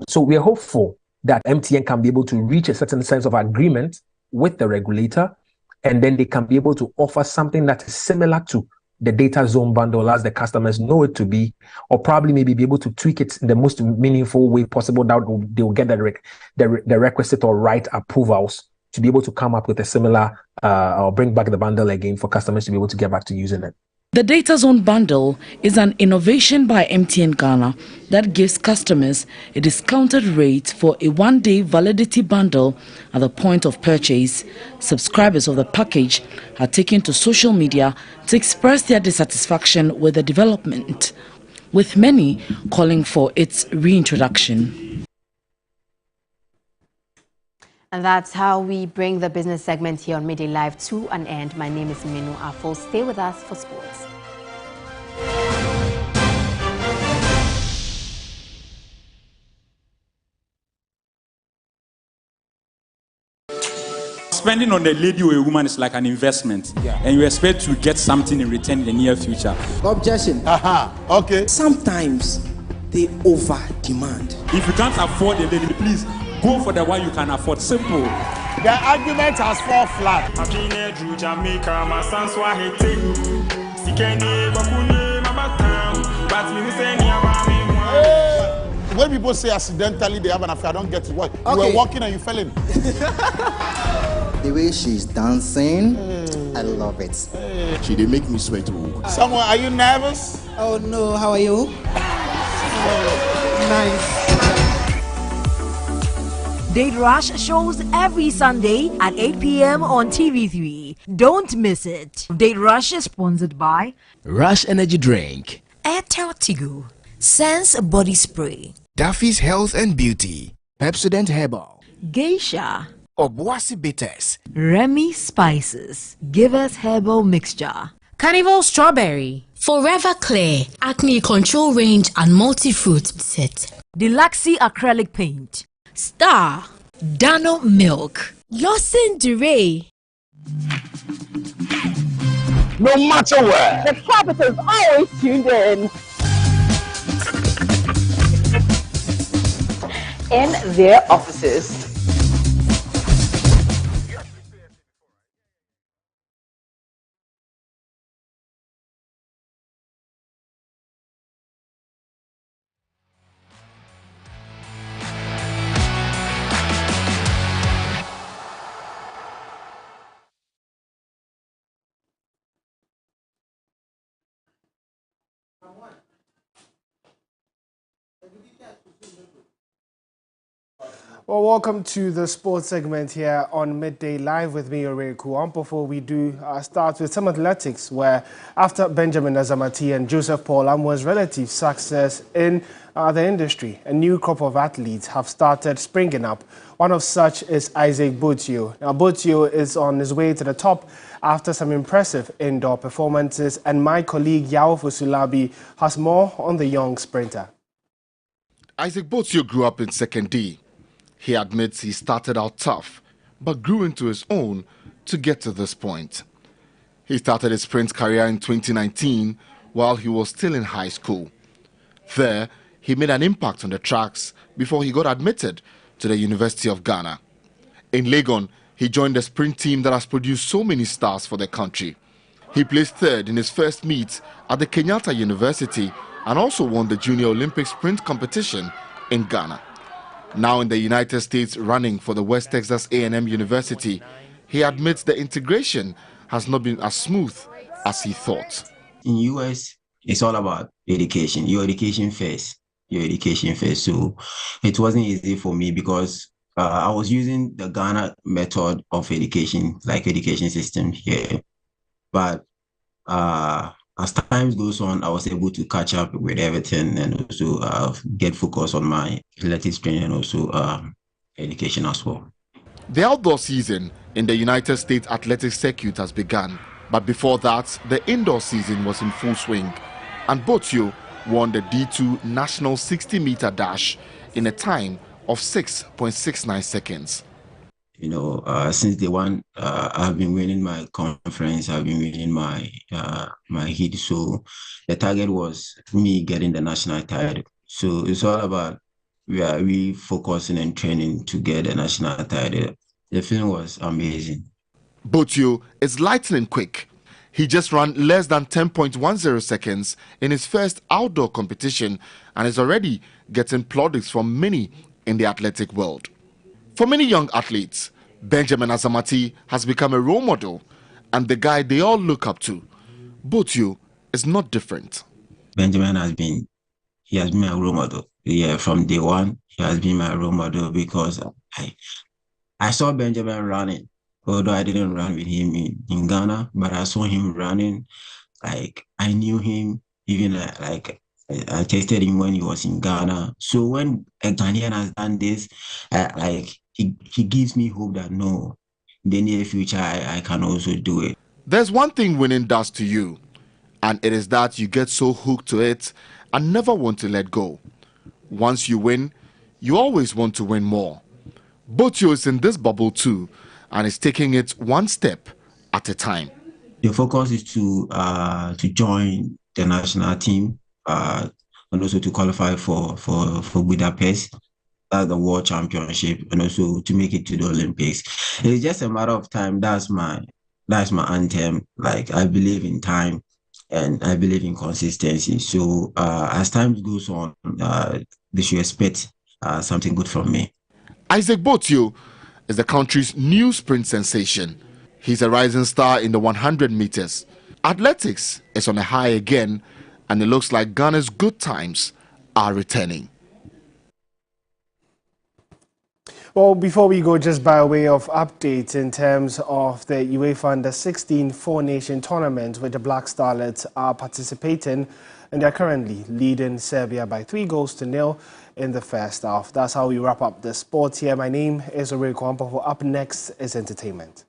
S7: So we're hopeful that MTN can be able to reach a certain sense of agreement with the regulator, and then they can be able to offer something that is similar to the Data Zone bundle as the customers know it to be, or probably maybe be able to tweak it in the most meaningful way possible that they'll get the requisite or right approvals to be able to come up with a similar or bring back the bundle again for customers to be able to get back to using it.
S6: The Data Zone bundle is an innovation by MTN Ghana that gives customers a discounted rate for a one-day validity bundle at the point of purchase. Subscribers of the package are taken to social media to express their dissatisfaction with the development, with many calling for its reintroduction.
S2: And that's how we bring the business segment here on Midday Live to an end. My name is Minu Afo. Stay with us for sports.
S8: Spending on a lady or a woman is like an investment, and you expect to get something in return in the near future.
S9: Objection.
S8: Okay.
S9: Sometimes they over demand.
S8: If you can't afford a lady, please go for the one you can afford. Simple.
S9: The argument has fallen flat. When people say accidentally they have an affair, I don't get it. What? You were walking and you fell in.
S10: The way she's dancing, I love it.
S9: She did make me sweat. Someone, are you nervous?
S10: Oh no, how are you?
S9: Nice.
S22: Date Rush shows every Sunday at 8 p.m. on TV3. Don't miss it. Date Rush is sponsored by
S11: Rush Energy Drink,
S22: Airtel Tigo, Sense Body Spray,
S20: Duffy's Health and Beauty, Pepsodent Herbal,
S22: Geisha,
S20: Obuasi Bitters,
S22: Remy Spices, Give Us Herbal Mixture,
S21: Carnival Strawberry, Forever Clear, Acne Control Range and Multi-Fruit Set,
S22: Deluxy Acrylic Paint,
S21: Star, Dano Milk, Lawson Duray.
S9: No matter where,
S13: the Capitals always tuned in their offices.
S1: Well, welcome to the sports segment here on Midday Live with me, Ore Kuan. Before we do start with some athletics, where after Benjamin Azamati and Joseph Paul Amoah's relative success in the industry, a new crop of athletes have started springing up. One of such is Isaac Botio. Now, Botio is on his way to the top after some impressive indoor performances, and my colleague Yao Fusulabi has more on the young sprinter.
S12: Isaac Botio grew up in 2nd D. He admits he started out tough, but grew into his own to get to this point. He started his sprint career in 2019 while he was still in high school. There, he made an impact on the tracks before he got admitted to the University of Ghana. In Legon, he joined the sprint team that has produced so many stars for the country. He placed 3rd in his first meet at the Kenyatta University and also won the Junior Olympic sprint competition in Ghana. Now in the United States running for the West Texas A&M University, he admits the integration has not been as smooth as he thought.
S14: In US, it's all about education. Your education first. So it wasn't easy for me because I was using the Ghana method of education, like education system here. But as time goes on, I was able to catch up with everything and also get focused on my athletics training and also education as well.
S12: The outdoor season in the United States Athletics Circuit has begun, but before that, the indoor season was in full swing, and Botio won the D2 National 60-meter dash in a time of 6.69 seconds.
S14: You know, since day one, I've been winning my conference, I've been winning my heat. So the target was me getting the national title. So it's all about we focusing and training to get the national title. The feeling was amazing.
S12: Botio is lightning quick. He just ran less than 10.10 seconds in his first outdoor competition and is already getting plaudits from many in the athletic world. For many young athletes, Benjamin Azamati has become a role model and the guy they all look up to. Botio is not different.
S14: Benjamin has been my role model. Yeah, from day one, he has been my role model because I saw Benjamin running. Although I didn't run with him in Ghana, but I saw him running. Like, I knew him, even like I tested him when he was in Ghana. So when a Ghanaian has done this, he gives me hope that no, in the near future, I can also do it.
S12: There's one thing winning does to you, and it is that you get so hooked to it and never want to let go. Once you win, you always want to win more. Botio is in this bubble too, and is taking it one step at a time.
S14: The focus is to join the national team and also to qualify for Budapest, the World Championship, and also to make it to the Olympics. It's just a matter of time. That's my anthem. Like, I believe in time and I believe in consistency. So as time goes on, they should expect something good from me.
S12: Isaac Botio is the country's new sprint sensation. He's a rising star in the 100 meters. Athletics is on a high again, and it looks like Ghana's good times are returning.
S1: Well, before we go, just by way of updates in terms of the UEFA Under-16 four-nation tournament, where the Black Starlets are participating, and they're currently leading Serbia by 3-0 in the first half. That's how we wrap up the sports here. My name is Ore Kwampafo. Up next is entertainment.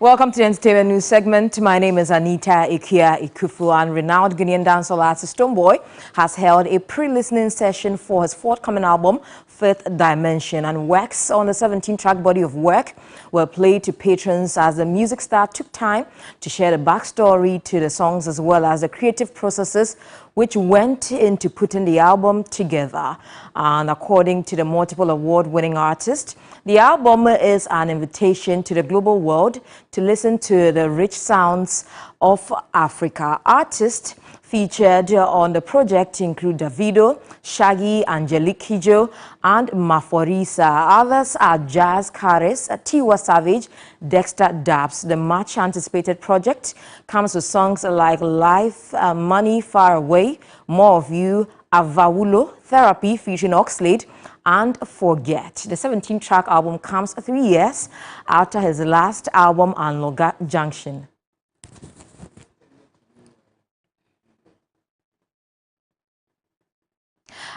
S22: Welcome to the Entertainment News segment. My name is Anita Ikia Ikufu, and renowned Guinean dancehall artist Stonebwoy has held a pre-listening session for his forthcoming album, Fifth Dimension, and works on the 17-track body of work were played to patrons as the music star took time to share the backstory to the songs as well as the creative processes which went into putting the album together. And according to the multiple award-winning artist, the album is an invitation to the global world to listen to the rich sounds of Africa. Artists featured on the project include Davido, Shaggy, Angelique Kidjo, and Maforisa. Others are Jazz Karis, Tiwa Savage, Dexter Daps. The much anticipated project comes with songs like Life, Money, Far Away, More of You, Avawulo, Therapy featuring Oxlade, and Forget. The 17-track album comes 3 years after his last album, Anloga Junction.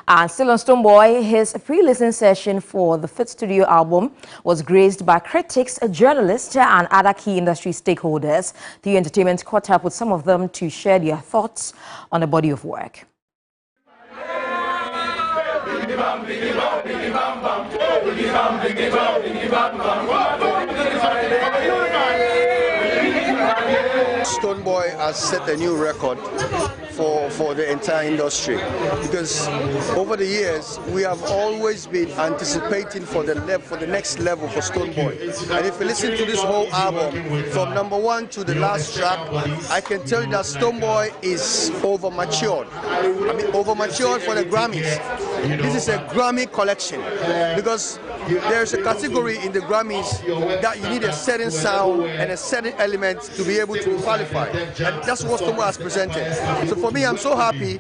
S22: And still on Stonebwoy, his pre-listening session for the 5th studio album was graced by critics, journalists, and other key industry stakeholders. The Entertainment caught up with some of them to share their thoughts on the body of work.
S15: Stonebwoy has set a new record for the entire industry, because over the years we have always been anticipating for the next level for Stonebwoy. And if you listen to this whole album from number 1 to the last track, I can tell you that Stonebwoy is over matured. I mean, over matured for the Grammys. This is a Grammy collection, because there's a category in the Grammys that you need a certain sound and a certain element to be able to qualify, and that's what Stonebwoy has presented. So for me, I'm so happy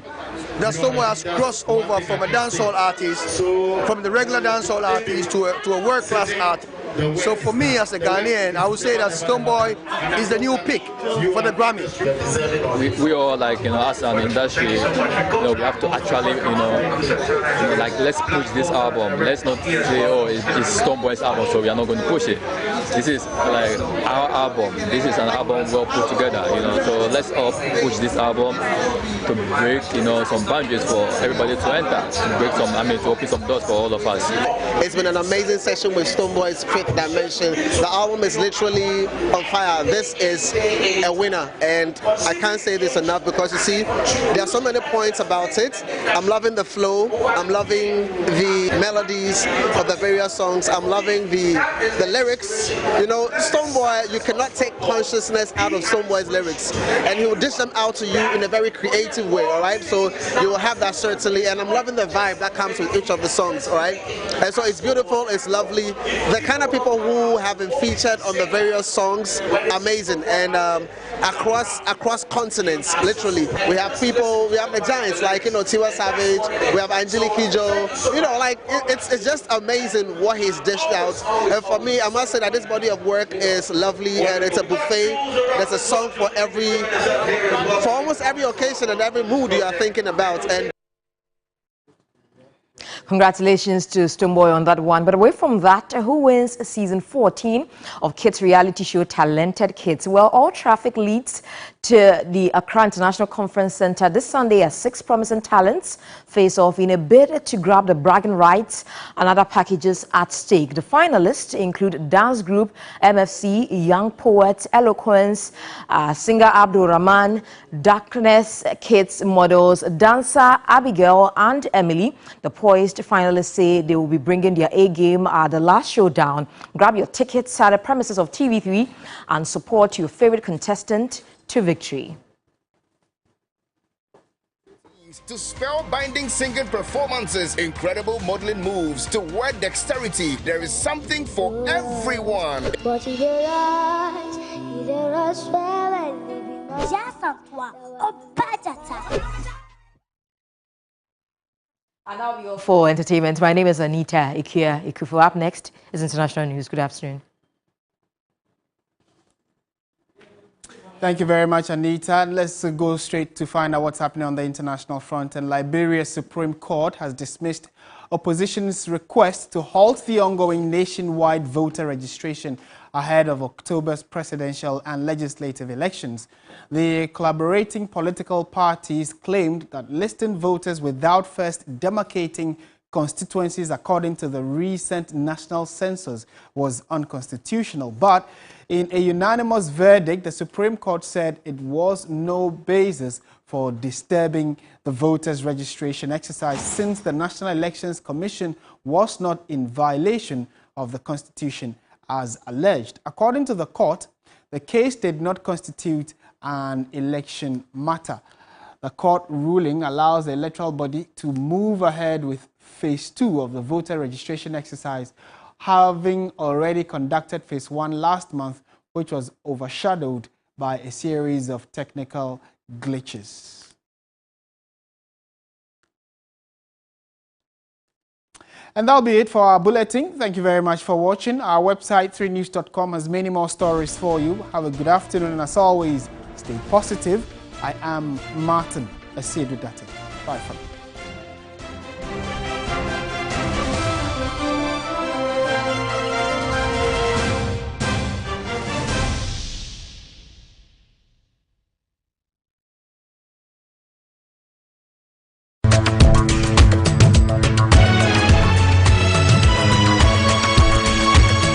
S15: that Stonebwoy has crossed over from a dancehall artist, from the regular dancehall artist to a world-class artist. So for me as a Ghanaian, I would say that Stonebwoy is the new pick for the Grammy.
S16: We all, like, as an industry, we have to actually, like, let's push this album. Let's not say, oh, it's Stonebwoy's album, so we are not going to push it. This is like our album. This is an album well put together, So let's all push this album to break, some boundaries for everybody to enter, to break to open some doors for all of us.
S17: It's been an amazing session with Stonebwoy's Fifth Dimension. The album is literally on fire. This is a winner, and I can't say this enough, because you see, there are so many points about it. I'm loving the flow. I'm loving the melodies of the various songs. I'm loving the lyrics. Stonebwoy, you cannot take consciousness out of Stonebwoy's lyrics, and he will dish them out to you in a very creative way, all right? So you will have that certainly, and I'm loving the vibe that comes with each of the songs, all right? And so it's beautiful, it's lovely. The kind of people who have been featured on the various songs, amazing. And across continents, literally, we have the giants like Tiwa Savage, we have Angelique Kidjo, it's just amazing what he's dished out. And for me, I must say that this body of work is lovely, and it's a buffet. There's a song for almost every occasion and every mood you are thinking about. And
S22: Congratulations to Stonebwoy on that one. But away from that, who wins season 14 of Kids reality show Talented Kids? Well, all traffic leads to the Accra International Conference Center this Sunday as 6 promising talents face off in a bid to grab the bragging rights and other packages at stake. The finalists include dance group MFC, Young Poet, Eloquence, singer Abdul Rahman, Darkness Kids models, dancer Abigail and Emily. The poised finalists say they will be bringing their A game at the last showdown. Grab your tickets at the premises of TV3 and support your favorite contestant to victory.
S20: To spellbinding singing performances, incredible modeling moves, to word dexterity, there is something for everyone.
S22: And now we go for entertainment. My name is Anita Ikia Ikufu. Up next is international news. Good afternoon.
S1: Thank you very much, Anita. Let's go straight to find out what's happening on the international front. And Liberia's Supreme Court has dismissed opposition's request to halt the ongoing nationwide voter registration ahead of October's presidential and legislative elections. The collaborating political parties claimed that listing voters without first demarcating constituencies according to the recent national census was unconstitutional. But in a unanimous verdict, the Supreme Court said it was no basis for disturbing the voters' registration exercise since the National Elections Commission was not in violation of the Constitution as alleged. According to the court, the case did not constitute an election matter. The court ruling allows the electoral body to move ahead with phase 2 of the voter registration exercise, having already conducted phase 1 last month, which was overshadowed by a series of technical glitches. And that'll be it for our bulletin. Thank you very much for watching. Our website, 3news.com, has many more stories for you. Have a good afternoon, and as always, stay positive. I am Martin Asiedu Date. Bye for now.